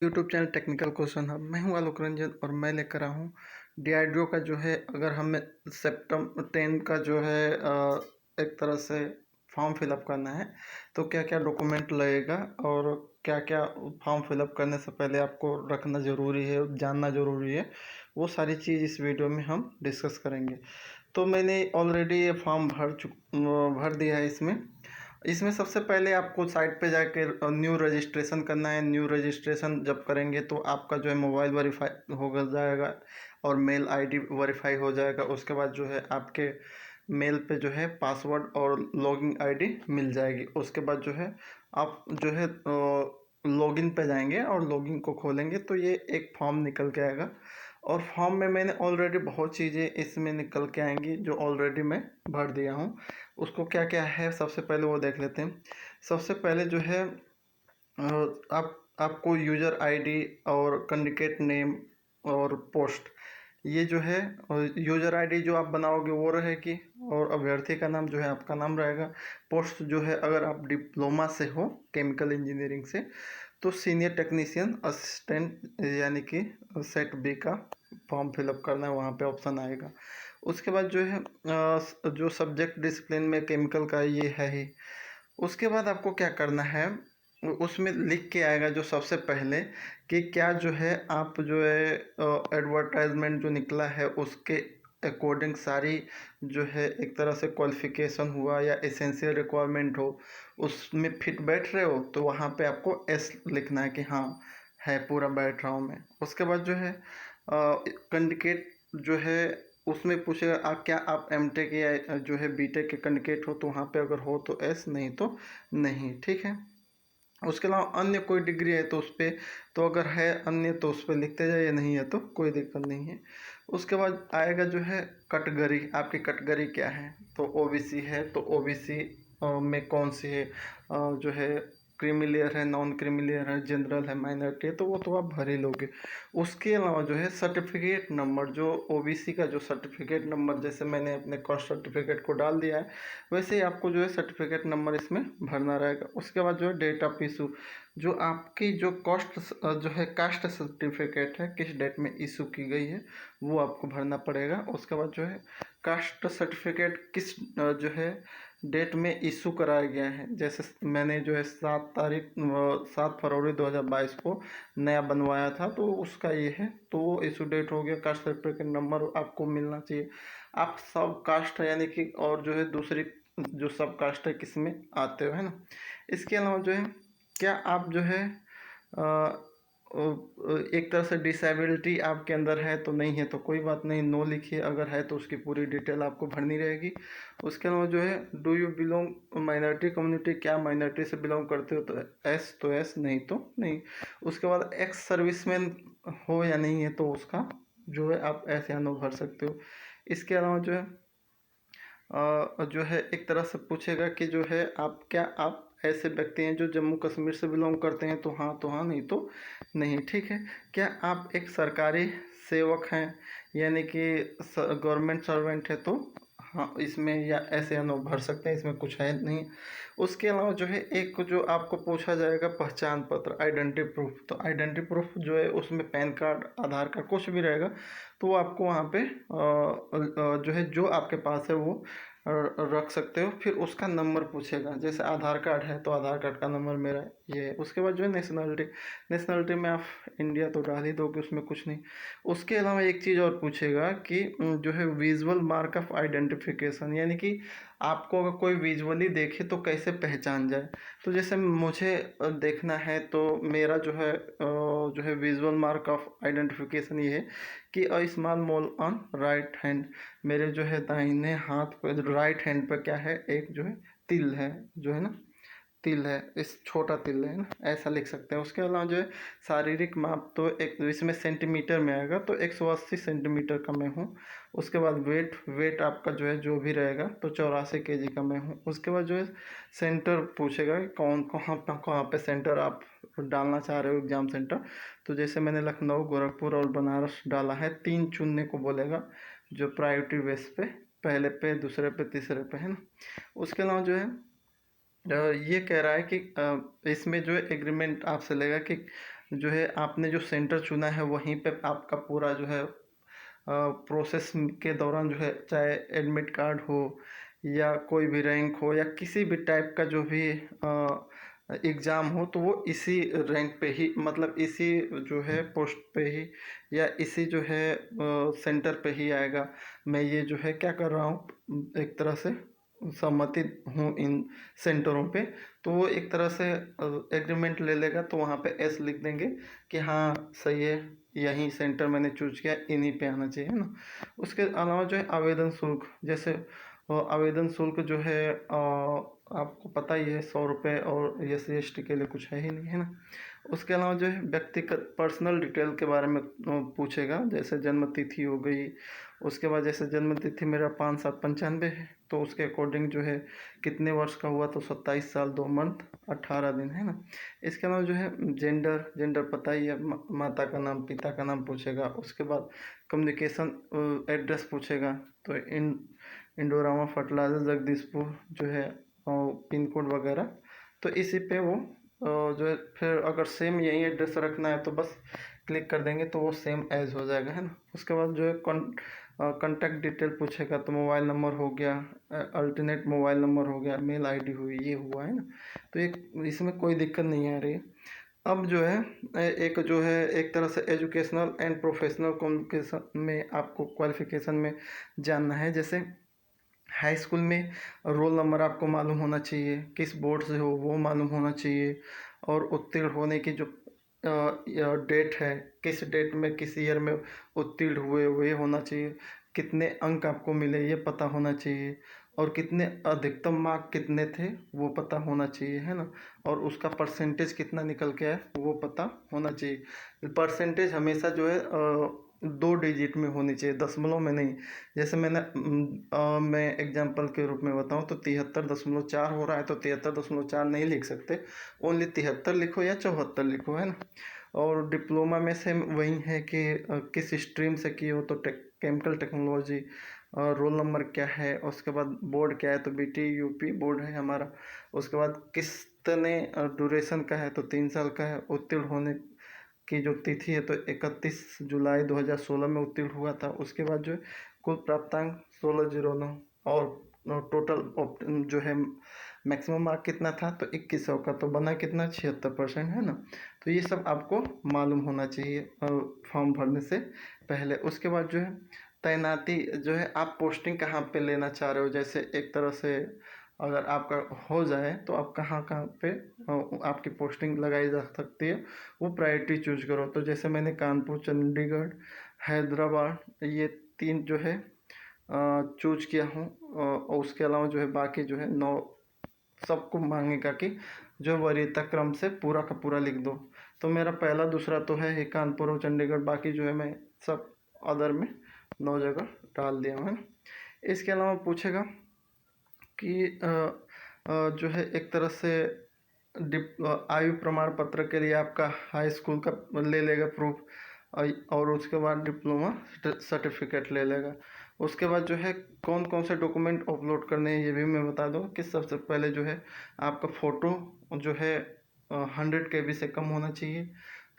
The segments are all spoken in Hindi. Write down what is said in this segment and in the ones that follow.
YouTube channel technical question hub. मैं हूं आलोक रंजन और मैं लेकर आया हूँ डीआरडीओ का जो है, अगर हमें सेप्टेम्बर 10 का जो है एक तरह से फॉर्म फिलअप करना है तो क्या क्या डॉक्यूमेंट लगेगा और क्या क्या फॉर्म फिलअप करने से पहले आपको रखना ज़रूरी है, जानना ज़रूरी है, वो सारी चीज़ इस वीडियो में हम डिस्कस करेंगे। तो मैंने ऑलरेडी ये फॉर्म भर दिया है। इसमें सबसे पहले आपको साइट पे जाकर न्यू रजिस्ट्रेशन करना है। न्यू रजिस्ट्रेशन जब करेंगे तो आपका जो है मोबाइल वेरीफाई हो जाएगा और मेल आईडी वेरीफाई हो जाएगा। उसके बाद जो है आपके मेल पे जो है पासवर्ड और लॉगिन आईडी मिल जाएगी। उसके बाद जो है आप जो है लॉगिन पे जाएंगे और लॉगिन को खोलेंगे तो ये एक फॉर्म निकल के आएगा। और फॉर्म में मैंने ऑलरेडी बहुत चीज़ें इसमें निकल के आएंगी जो ऑलरेडी मैं भर दिया हूँ। उसको क्या क्या है सबसे पहले वो देख लेते हैं। सबसे पहले जो है आपको यूज़र आईडी और कैंडिडेट नेम और पोस्ट, ये जो है यूज़र आईडी जो आप बनाओगे वो रहेगी और अभ्यर्थी का नाम जो है आपका नाम रहेगा। पोस्ट जो है, अगर आप डिप्लोमा से हो केमिकल इंजीनियरिंग से तो सीनियर टेक्नीशियन असिस्टेंट यानी कि सेट बी का फॉर्म फिलअप करना है, वहाँ पे ऑप्शन आएगा। उसके बाद जो है जो सब्जेक्ट डिसिप्लिन में केमिकल का ये है ही। उसके बाद आपको क्या करना है, उसमें लिख के आएगा जो सबसे पहले कि क्या जो है आप जो है एडवर्टाइजमेंट जो निकला है उसके अकॉर्डिंग सारी जो है एक तरह से क्वालिफिकेशन हुआ या एसेंशियल रिक्वायरमेंट हो उसमें फिट बैठ रहे हो, तो वहाँ पे आपको एस लिखना है कि हाँ है, पूरा बैठ रहा हूँ मैं। उसके बाद जो है कैंडिडेट जो है उसमें पूछेगा क्या आप एमटेक या जो है बीटेक के कैंडिडेट हो, तो वहाँ पे अगर हो तो एस, नहीं तो नहीं। ठीक है। उसके अलावा अन्य कोई डिग्री है तो उस पर, तो अगर है अन्य तो उस पर लिखते जाइए, नहीं है तो कोई दिक्कत नहीं है। उसके बाद आएगा जो है कैटेगरी, आपकी कैटेगरी क्या है। तो ओबीसी है तो ओबीसी में कौन सी है, जो है क्रीमी लेयर है, नॉन क्रीमी लेयर है, जनरल है, माइनॉरिटी है, तो वो तो आप भर ही लोगे। उसके अलावा जो है सर्टिफिकेट नंबर, जो ओबीसी का जो सर्टिफिकेट नंबर, जैसे मैंने अपने कास्ट सर्टिफिकेट को डाल दिया है वैसे ही आपको जो है सर्टिफिकेट नंबर इसमें भरना रहेगा। उसके बाद जो है डेट ऑफ इशू, जो आपकी जो जो है कास्ट सर्टिफिकेट है किस डेट में इशू की गई है वो आपको भरना पड़ेगा। उसके बाद जो है कास्ट सर्टिफिकेट किस जो है डेट में इशू कराया गया है। जैसे मैंने जो है 7 फरवरी 2022 को नया बनवाया था तो उसका ये है, तो वो इशू डेट हो गया। कास्ट सर्टिफिकेट नंबर आपको मिलना चाहिए। आप सब कास्ट यानी कि और जो है दूसरी जो सब कास्ट है किसमें आते हो, है ना। इसके अलावा जो है क्या आप जो है एक तरह से डिसेबिलिटी आपके अंदर है तो नहीं है तो कोई बात नहीं, नो लिखिए। अगर है तो उसकी पूरी डिटेल आपको भरनी रहेगी। उसके अलावा जो है do you belong minority community, क्या माइनॉरिटी से बिलोंग करते हो, तो एस, नहीं तो नहीं। उसके बाद एक्स सर्विसमैन हो या नहीं है तो उसका जो है आप ऐसे या नो भर सकते हो। इसके अलावा जो है जो है एक तरह से पूछेगा कि जो है आप ऐसे व्यक्ति हैं जो जम्मू कश्मीर से बिलोंग करते हैं, तो हाँ, तो हाँ, नहीं तो नहीं। ठीक है। क्या आप एक सरकारी सेवक हैं यानी कि गवर्नमेंट सर्वेंट है, तो हाँ इसमें या ऐसे या नो भर सकते हैं, इसमें कुछ है नहीं। उसके अलावा जो है एक जो आपको पूछा जाएगा पहचान पत्र, आइडेंटिटी प्रूफ, तो आइडेंटिटी प्रूफ जो है उसमें पैन कार्ड, आधार कार्ड कुछ भी रहेगा तो वो आपको वहाँ पे जो है जो आपके पास है वो रख सकते हो। फिर उसका नंबर पूछेगा, जैसे आधार कार्ड है तो आधार कार्ड का नंबर मेरा ये है। उसके बाद जो है नेशनलिटी में आप इंडिया तो डाल ही दोगे, उसमें कुछ नहीं। उसके अलावा एक चीज़ और पूछेगा कि जो है विजुअल मार्क ऑफ आइडेंटिफिकेशन, यानी कि आपको अगर कोई विजुअली देखे तो कैसे पहचान जाए। तो जैसे मुझे देखना है तो मेरा जो है विजुअल मार्क ऑफ आइडेंटिफिकेशन ये है कि a small mole on right hand, मेरे जो है दाहिने हाथ पे राइट हैंड पे क्या है, एक जो है तिल है, जो है ना तिल है, इस छोटा तिल है ना, ऐसा लिख सकते हैं। उसके अलावा जो है शारीरिक माप, तो एक इसमें सेंटीमीटर में आएगा तो 180 सेंटीमीटर का मैं हूँ। उसके बाद वेट आपका जो है जो भी रहेगा तो 84 kg का मैं हूँ। उसके बाद जो है सेंटर पूछेगा कि कहाँ पे सेंटर आप डालना चाह रहे हो एग्ज़ाम सेंटर। तो जैसे मैंने लखनऊ, गोरखपुर और बनारस डाला है, 3 चुनने को बोलेगा जो प्रायोरिटी बेस पे, पहले पे, दूसरे पे, तीसरे पे, है ना। उसके अलावा जो है ये कह रहा है कि इसमें जो है एग्रीमेंट आपसे लेगा कि जो है आपने जो सेंटर चुना है वहीं पे आपका पूरा जो है प्रोसेस के दौरान जो है, चाहे एडमिट कार्ड हो या कोई भी रैंक हो या किसी भी टाइप का जो भी एग्ज़ाम हो, तो वो इसी रैंक पे ही, मतलब इसी जो है पोस्ट पे ही या इसी जो है सेंटर पे ही आएगा। मैं ये जो है क्या कर रहा हूँ, एक तरह से सहमति हूँ इन सेंटरों पे। तो वो एक तरह से एग्रीमेंट ले लेगा, तो वहाँ पे एस लिख देंगे कि हाँ सही है, यही सेंटर मैंने चूज किया, इन्हीं पे आना चाहिए, है ना। उसके अलावा जो है आवेदन शुल्क, जैसे आवेदन शुल्क जो है आपको पता ही है, 100 रुपये, और SC ST के लिए कुछ है ही नहीं, है ना। उसके अलावा जो है व्यक्तिगत पर्सनल डिटेल के बारे में पूछेगा, जैसे जन्म तिथि हो गई। उसके बाद जैसे जन्म तिथि मेरा 5/7/95 है, तो उसके अकॉर्डिंग जो है कितने वर्ष का हुआ, तो 27 साल 2 मंथ 18 दिन, है ना। इसके अलावा जो है जेंडर, पता ही है, माता का नाम, पिता का नाम पूछेगा। उसके बाद कम्युनिकेशन एड्रेस पूछेगा, तो इंडोरामा फर्टिलाइजर जगदीशपुर जो है पिन कोड वगैरह। तो इसी पे वो जो है, फिर अगर सेम यही एड्रेस रखना है तो बस क्लिक कर देंगे, तो वो सेम एज हो जाएगा, है ना। उसके बाद जो है कॉन्टैक्ट डिटेल पूछेगा, तो मोबाइल नंबर हो गया, अल्टरनेट मोबाइल नंबर हो गया, मेल आईडी हुई, ये हुआ, है ना। तो एक इसमें कोई दिक्कत नहीं आ रही है। अब जो है एक जो है एक तरह से एजुकेशनल एंड प्रोफेशनल कम्युनिकेशन में आपको क्वालिफिकेशन में जानना है। जैसे हाई स्कूल में रोल नंबर आपको मालूम होना चाहिए, किस बोर्ड से हो वो मालूम होना चाहिए, और उत्तीर्ण होने की जो डेट है, किस डेट में किस ईयर में उत्तीर्ण हुए हुए होना चाहिए, कितने अंक आपको मिले ये पता होना चाहिए, और कितने अधिकतम मार्क कितने थे वो पता होना चाहिए, है ना। और उसका परसेंटेज कितना निकल के आया वो पता होना चाहिए। परसेंटेज हमेशा जो है 2 डिजिट में होनी चाहिए, दशमलव में नहीं। जैसे मैं एग्जांपल के रूप में बताऊं, तो 73.4 हो रहा है, तो 73.4 नहीं लिख सकते, ओनली 73 लिखो या 74 लिखो, है ना। और डिप्लोमा में से वही है कि किस स्ट्रीम से किए हो, तो केमिकल टेक्नोलॉजी, रोल नंबर क्या है, उसके बाद बोर्ड क्या है, तो BT UP बोर्ड है हमारा। उसके बाद कितने ड्यूरेशन का है, तो 3 साल का है। उत्तीर्ण होने की जो तिथि है, तो 31 जुलाई 2016 में उत्तीर्ण हुआ था। उसके बाद जो है कुल प्राप्तांक 1609, और टोटल जो है मैक्सिमम मार्क कितना था, तो 2100 का, तो बना कितना, 76%, है ना। तो ये सब आपको मालूम होना चाहिए फॉर्म भरने से पहले। उसके बाद जो है तैनाती, जो है आप पोस्टिंग कहाँ पे लेना चाह रहे हो, जैसे एक तरह से अगर आपका हो जाए तो आप कहाँ कहाँ पे आपकी पोस्टिंग लगाई जा सकती है, वो प्रायोरिटी चूज करो। तो जैसे मैंने कानपुर, चंडीगढ़, हैदराबाद, ये 3 जो है चूज किया हूँ। और उसके अलावा जो है बाकी जो है 9 सबको मांगेगा कि जो वरीयता क्रम से पूरा का पूरा लिख दो। तो मेरा पहला दूसरा तो है ही कानपुर और चंडीगढ़, बाकी जो है मैं सब अदर में 9 जगह डाल दिया हूँ, है ना। इसके अलावा पूछेगा कि जो है एक तरह से आयु प्रमाण पत्र के लिए आपका हाई स्कूल का ले लेगा प्रूफ, और उसके बाद डिप्लोमा सर्टिफिकेट ले लेगा। उसके बाद जो है कौन कौन से डॉक्यूमेंट अपलोड करने हैं ये भी मैं बता दूँ कि सबसे पहले जो है आपका फ़ोटो जो है 100 KB से कम होना चाहिए,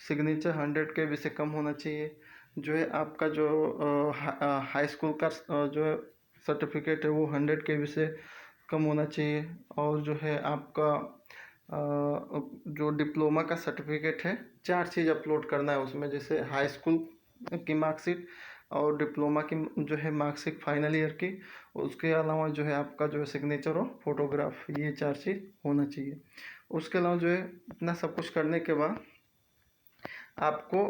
सिग्नेचर 100 KB से कम होना चाहिए, जो है आपका जो हाई स्कूल का जो है सर्टिफिकेट है वो 100 KB से कम होना चाहिए, और जो है आपका जो डिप्लोमा का सर्टिफिकेट है, 4 चीज़ अपलोड करना है उसमें, जैसे हाई स्कूल की मार्कशीट, और डिप्लोमा की जो है मार्कशीट फाइनल ईयर की। उसके अलावा जो है आपका जो है सिग्नेचर और फोटोग्राफ, ये 4 चीज़ होना चाहिए। उसके अलावा जो है इतना सब कुछ करने के बाद आपको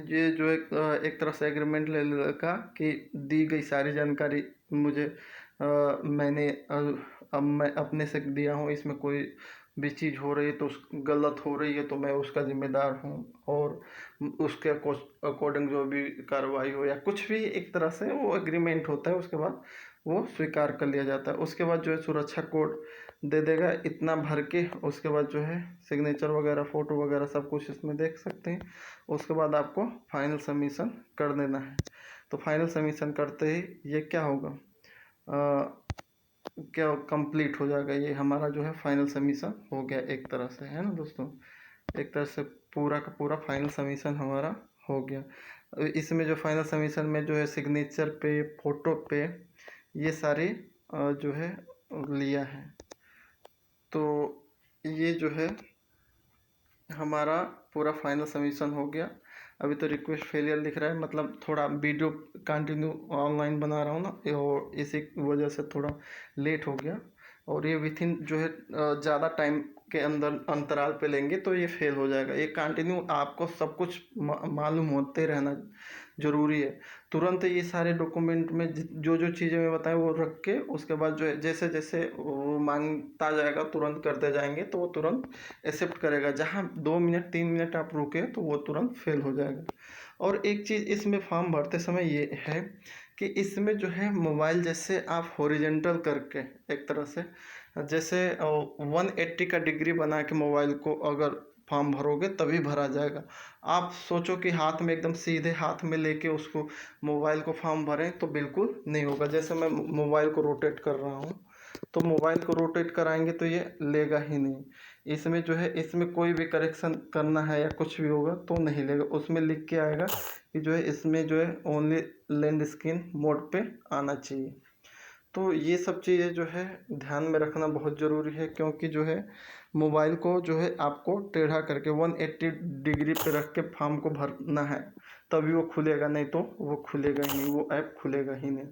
ये जो एक तरह से एग्रीमेंट ले लेगा कि दी गई सारी जानकारी मुझे मैंने अब मैं अपने से दिया हूँ, इसमें कोई भी चीज़ हो रही है तो उस गलत हो रही है तो मैं उसका जिम्मेदार हूँ, और उसके अकॉर्डिंग जो भी कार्रवाई हो या कुछ भी, एक तरह से वो एग्रीमेंट होता है। उसके बाद वो स्वीकार कर लिया जाता है। उसके बाद जो है सुरक्षा कोड दे देगा इतना भर के। उसके बाद जो है सिग्नेचर वगैरह, फ़ोटो वगैरह सब कुछ इसमें देख सकते हैं। उसके बाद आपको फाइनल सबमिशन कर देना है। तो फाइनल सबमिशन करते ही ये क्या होगा, क्या कंप्लीट हो जाएगा, ये हमारा जो है फाइनल सबमिशन हो गया एक तरह से, है ना दोस्तों। एक तरह से पूरा का पूरा फाइनल सबमिशन हमारा हो गया। इसमें जो फाइनल सबमिशन में जो है सिग्नेचर पे, फ़ोटो पे ये सारी जो है लिया है। तो ये जो है हमारा पूरा फाइनल सबमिशन हो गया। अभी तो रिक्वेस्ट फेलियर लिख रहा है, मतलब थोड़ा वीडियो कंटिन्यू ऑनलाइन बना रहा हूँ ना, और इसी वजह से थोड़ा लेट हो गया। और ये विथिन जो है ज़्यादा टाइम के अंदर अंतराल पे लेंगे तो ये फेल हो जाएगा। ये कंटिन्यू आपको सब कुछ मालूम होते रहना ज़रूरी है। तुरंत ये सारे डॉक्यूमेंट में जो जो चीज़ें मैं बताएं वो रख के, उसके बाद जो है जैसे जैसे वो मांगता जाएगा तुरंत करते जाएंगे तो वो तुरंत एक्सेप्ट करेगा। जहाँ 2 मिनट 3 मिनट आप रुके तो वो तुरंत फेल हो जाएगा। और एक चीज़ इसमें फॉर्म भरते समय ये है कि इसमें जो है मोबाइल जैसे आप हॉरिजेंटल करके एक तरह से जैसे 180 का डिग्री बना के मोबाइल को अगर फॉर्म भरोगे तभी भरा जाएगा। आप सोचो कि हाथ में एकदम सीधे हाथ में लेके उसको मोबाइल को फॉर्म भरें तो बिल्कुल नहीं होगा। जैसे मैं मोबाइल को रोटेट कर रहा हूँ तो मोबाइल को रोटेट कराएंगे तो ये लेगा ही नहीं। इसमें जो है इसमें कोई भी करेक्शन करना है या कुछ भी होगा तो नहीं लेगा। उसमें लिख के आएगा कि जो है इसमें जो है ओनली लैंड स्क्रीन मोड पे आना चाहिए। तो ये सब चीज़ें जो है ध्यान में रखना बहुत ज़रूरी है, क्योंकि जो है मोबाइल को जो है आपको टेढ़ा करके 180 डिग्री पे रख के फॉर्म को भरना है, तभी वो खुलेगा, नहीं तो वो खुलेगा ही नहीं, वो ऐप खुलेगा ही नहीं।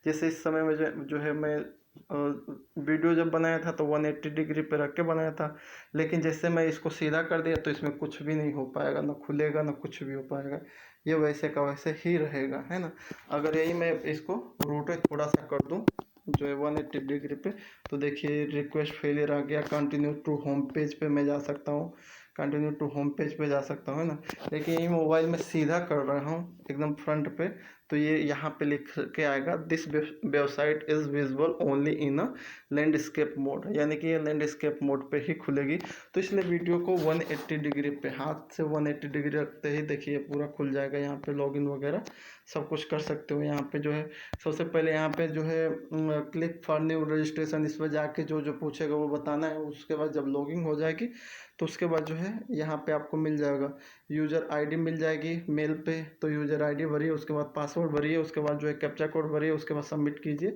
जैसे इस समय में जो है मैं वीडियो जब बनाया था तो 180 डिग्री पे रख के बनाया था, लेकिन जैसे मैं इसको सीधा कर दिया तो इसमें कुछ भी नहीं हो पाएगा, ना खुलेगा ना कुछ भी हो पाएगा। ये वैसे का वैसे ही रहेगा, है ना। अगर यही मैं इसको रोटेट थोड़ा सा कर दूं जो है 180 डिग्री पे, तो देखिए रिक्वेस्ट फेलियर आ गया। कंटिन्यू टू होम पेज पे मैं जा सकता हूँ, कंटिन्यू टू होम पेज पे जा सकता हूँ, है ना। लेकिन ये मोबाइल में सीधा कर रहा हूँ एकदम फ्रंट पे, तो ये यहाँ पे लिख के आएगा this website is visible only in a landscape mode, यानी कि ये लैंडस्केप मोड पे ही खुलेगी। तो इसलिए वीडियो को 180 डिग्री पे, हाथ से 180 डिग्री रखते ही देखिए पूरा खुल जाएगा। यहाँ पे लॉगिन वगैरह सब कुछ कर सकते हो। यहाँ पे जो है सबसे पहले यहाँ पे जो है क्लिक फॉर न्यू रजिस्ट्रेशन, इस पर जाके जो जो पूछेगा वो बताना है। उसके बाद जब लॉगिन हो जाएगी तो उसके बाद जो है यहाँ पे आपको मिल जाएगा यूज़र आईडी मिल जाएगी मेल पे। तो यूज़र आईडी भरिए, उसके बाद पासवर्ड भरिए, उसके बाद जो है कैप्चा कोड भरिए, उसके बाद सबमिट कीजिए।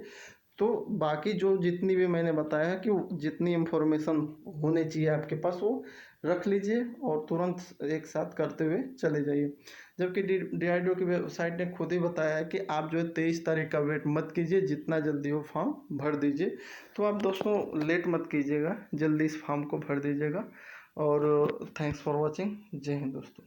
तो बाकी जो जितनी भी मैंने बताया कि जितनी इन्फॉर्मेशन होनी चाहिए आपके पास वो रख लीजिए और तुरंत एक साथ करते हुए चले जाइए। जबकि DRDO की वेबसाइट ने खुद ही बताया है कि आप जो है 23 तारीख का वेट मत कीजिए, जितना जल्दी हो फॉर्म भर दीजिए। तो आप दोस्तों लेट मत कीजिएगा, जल्दी इस फॉर्म को भर दीजिएगा। और थैंक्स फॉर वॉचिंग। जय हिंद दोस्तों।